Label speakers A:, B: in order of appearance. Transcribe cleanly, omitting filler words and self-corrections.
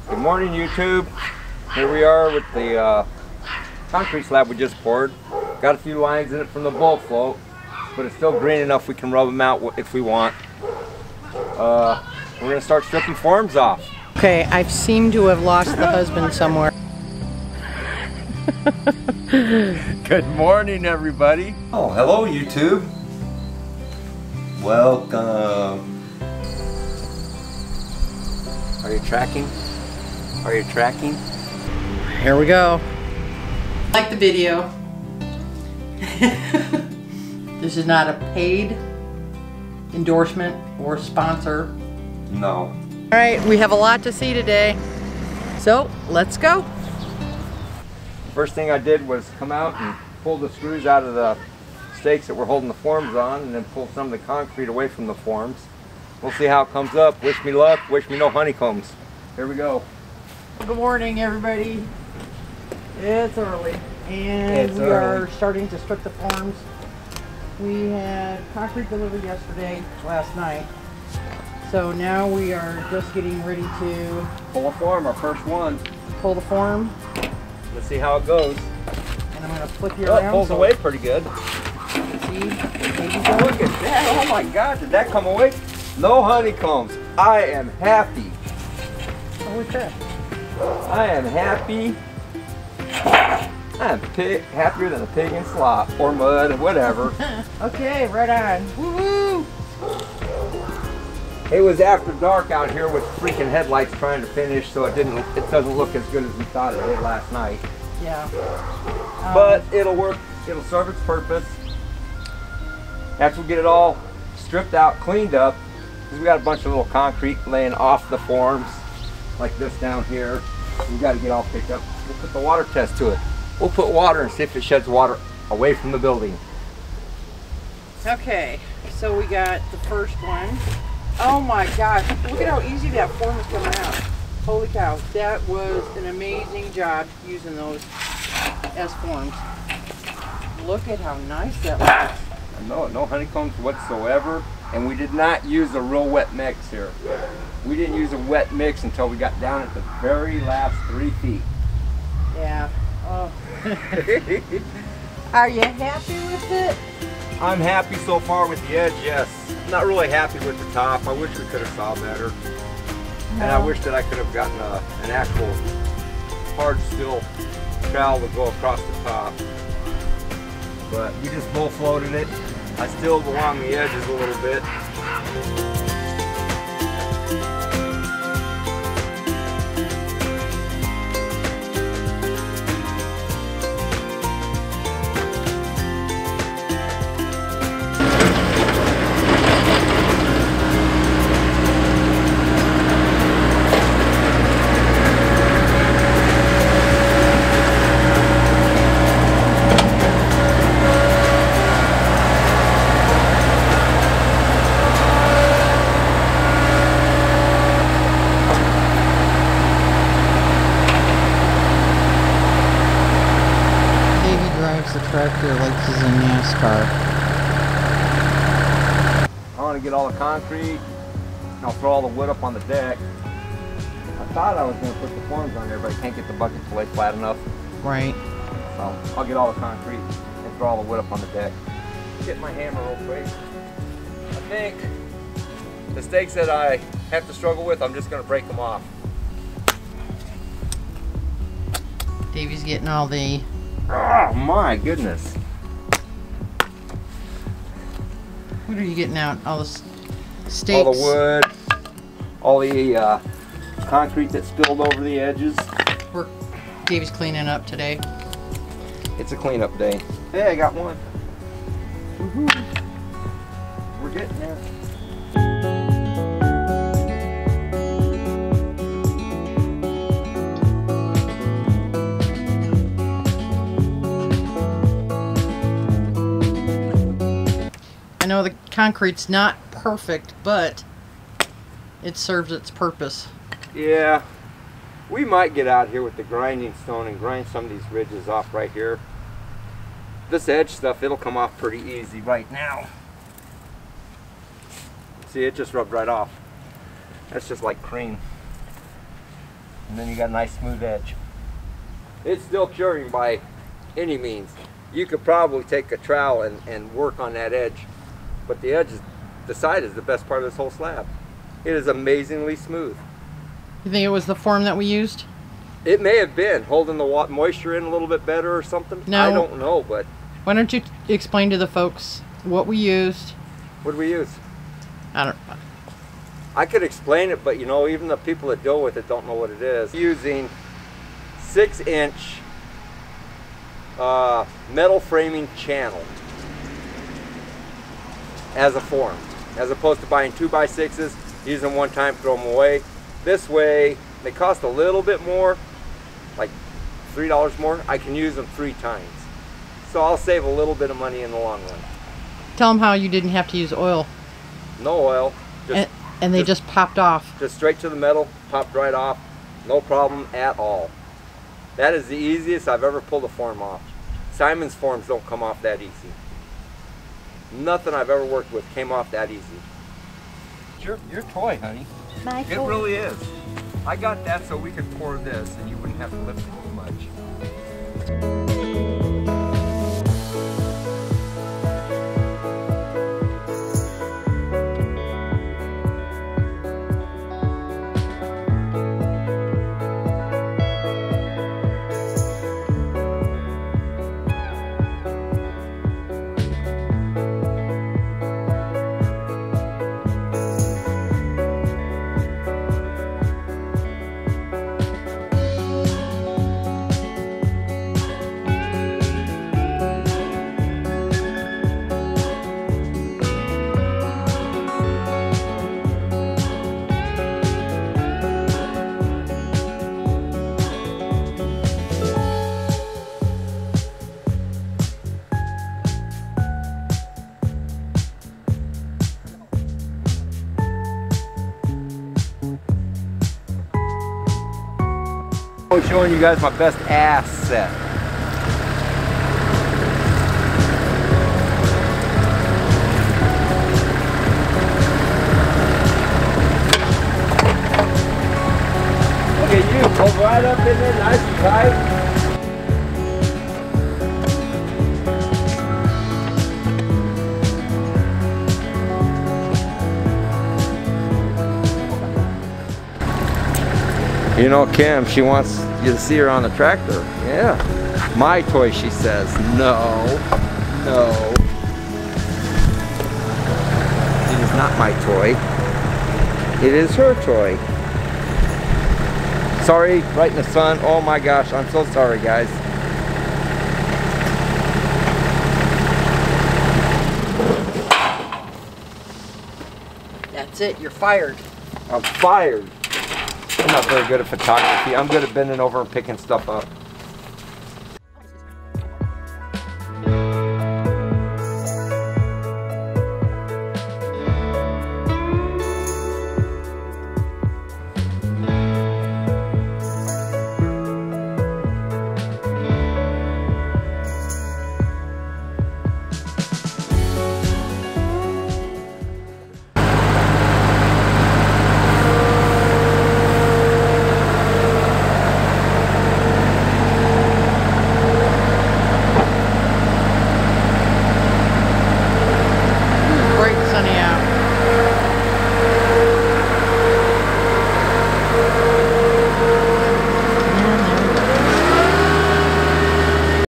A: Good morning, YouTube. Here we are with the concrete slab we just poured. Got a few lines in it from the bull float, but it's still green enough we can rub them out if we want. We're gonna start stripping forms off.
B: Okay, I seem to have lost the husband somewhere.
A: Good morning, everybody. Oh, hello, YouTube. Welcome. Are you tracking? Are you tracking?
B: Here we go. Like the video. This is not a paid endorsement or sponsor.
A: No.
B: Alright, we have a lot to see today. So, let's go.
A: First thing I did was come out and pull the screws out of the stakes that we're holding the forms on, and then pull some of the concrete away from the forms. We'll see how it comes up. Wish me luck, wish me no honeycombs. Here we go.
B: Good morning, everybody. It's early, and we are starting to strip the forms. We had concrete delivered last night. So now we are just getting ready to
A: Pull a form, our first one.
B: pull the form.
A: Let's see how it goes.
B: And I'm going to flip you
A: Oh,
B: around.
A: it pulls away pretty good.
B: See?
A: Look at that. Oh my God, did that come away? No honeycombs. I am happy.
B: Holy crap.
A: I am happy. I'm happier than a pig in slop or mud, whatever.
B: Okay, right on. Woohoo!
A: It was after dark out here with freaking headlights trying to finish, so it doesn't look as good as we thought it did last night.
B: Yeah.
A: But it'll work. It'll serve its purpose. After we get it all stripped out, cleaned up, because we got a bunch of little concrete laying off the forms, like this down here. We got to get all picked up. We'll put the water test to it. We'll put water and see if it sheds water away from the building.
B: Okay, so we got the first one. Oh my gosh, look at how easy that form is coming out. Holy cow, that was an amazing job using those as forms. Look at how nice that looks.
A: No honeycombs whatsoever, and we did not use a real wet mix here. We didn't use a wet mix until we got down at the very last 3 feet.
B: Yeah. Oh. Are you happy with it?
A: I'm happy so far with the edge, yes. I'm not really happy with the top. I wish we could have saw better. No. And I wish that I could have gotten an actual hard steel trowel to go across the top. But we just bull floated it. I still along the edges a little bit.
B: The tractor like he's in NASCAR.
A: I want to get all the concrete, and I'll throw all the wood up on the deck. I thought I was going to put the forms on there, but I can't get the bucket to lay flat enough.
B: Right.
A: So I'll get all the concrete and throw all the wood up on the deck. Get my hammer real quick. I think the stakes that I have to struggle with, I'm just going to break them off.
B: Davey's getting all the...
A: Oh my goodness.
B: What are you getting out? All the stakes?
A: All the wood, all the concrete that spilled over the edges.
B: Davey's cleaning up today.
A: It's a cleanup day. Hey, I got one. We're getting there.
B: I know the concrete's not perfect, but it serves its purpose.
A: Yeah, we might get out here with the grinding stone and grind some of these ridges off right here. This edge stuff, it'll come off pretty easy right now. See, it just rubbed right off. That's just like cream. And then you got a nice smooth edge. It's still curing by any means. You could probably take a trowel and work on that edge, but the edge is, the side is the best part of this whole slab. It is amazingly smooth.
B: You think it was the form that we used?
A: It may have been holding the moisture in a little bit better or something.
B: No.
A: I don't know, but.
B: Why don't you explain to the folks what we used?
A: What did we use?
B: I don't.
A: I could explain it, but you know, even the people that deal with it don't know what it is. Using 6-inch metal framing channel as a form, as opposed to buying 2x6s, use them one time, throw them away. This way, they cost a little bit more, like $3 more. I can use them 3 times. So I'll save a little bit of money in the long run.
B: Tell them how you didn't have to use oil.
A: No oil.
B: And they just popped off.
A: Just straight to the metal, popped right off. No problem at all. That is the easiest I've ever pulled a form off. Simon's forms don't come off that easy. Nothing I've ever worked with came off that easy. Your toy, honey.
C: My
A: It
C: toy.
A: really is. I got that so we could pour this and you wouldn't have to lift it too much. I'm showing you guys my best ass set. Look at you, pull right up in there, nice and tight. You know, Kim, she wants you to see her on the tractor. Yeah. My toy, she says. No. No. It is not my toy. It is her toy. Sorry, right in the sun. Oh my gosh, I'm so sorry, guys.
B: That's it, you're fired.
A: I'm fired. I'm not very good at photography. I'm good at bending over and picking stuff up.